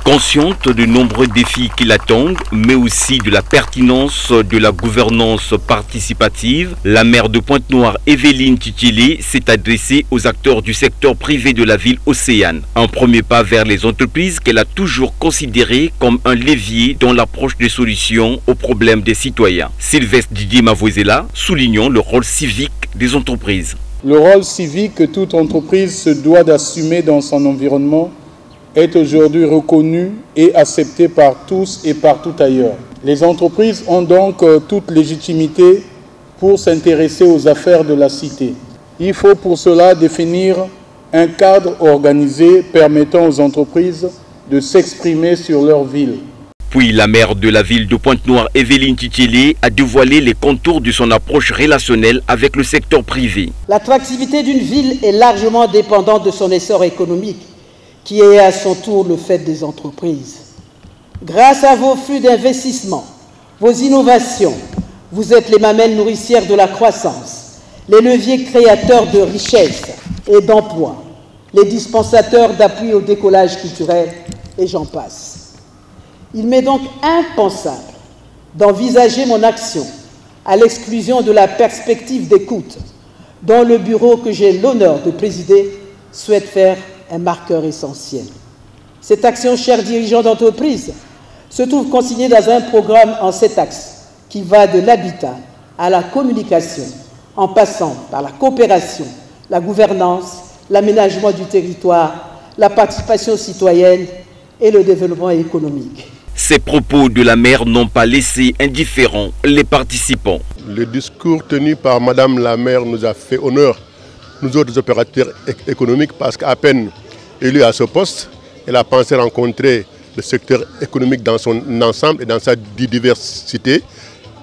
Consciente de nombreux défis qui l'attendent, mais aussi de la pertinence de la gouvernance participative, la maire de Pointe-Noire, Evelyne Tchitchélé, s'est adressée aux acteurs du secteur privé de la ville Océane. Un premier pas vers les entreprises qu'elle a toujours considérées comme un levier dans l'approche des solutions aux problèmes des citoyens. Sylvestre Didier Mavoisela soulignant le rôle civique des entreprises. Le rôle civique que toute entreprise se doit d'assumer dans son environnement est aujourd'hui reconnu et accepté par tous et partout ailleurs. Les entreprises ont donc toute légitimité pour s'intéresser aux affaires de la cité. Il faut pour cela définir un cadre organisé permettant aux entreprises de s'exprimer sur leur ville. Puis la maire de la ville de Pointe-Noire, Evelyne Tchitchélé, a dévoilé les contours de son approche relationnelle avec le secteur privé. L'attractivité d'une ville est largement dépendante de son essor économique, qui est à son tour le fait des entreprises. Grâce à vos flux d'investissement, vos innovations, vous êtes les mamelles nourricières de la croissance, les leviers créateurs de richesses et d'emplois, les dispensateurs d'appui au décollage culturel, et j'en passe. Il m'est donc impensable d'envisager mon action à l'exclusion de la perspective d'écoute dont le bureau que j'ai l'honneur de présider souhaite faire un marqueur essentiel. Cette action, chers dirigeants d'entreprise, se trouve consignée dans un programme en 7 axes qui va de l'habitat à la communication, en passant par la coopération, la gouvernance, l'aménagement du territoire, la participation citoyenne et le développement économique. Ces propos de la maire n'ont pas laissé indifférents les participants. Le discours tenu par Madame la maire nous a fait honneur, nous autres opérateurs économiques, parce qu'à peine élue à ce poste, elle a pensé rencontrer le secteur économique dans son ensemble et dans sa diversité.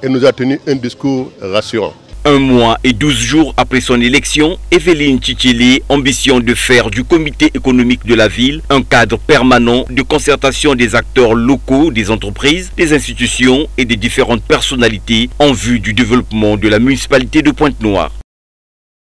Elle nous a tenu un discours rassurant. 1 mois et 12 jours après son élection, Evelyne Tchitchélé ambitionne de faire du comité économique de la ville un cadre permanent de concertation des acteurs locaux, des entreprises, des institutions et des différentes personnalités en vue du développement de la municipalité de Pointe-Noire.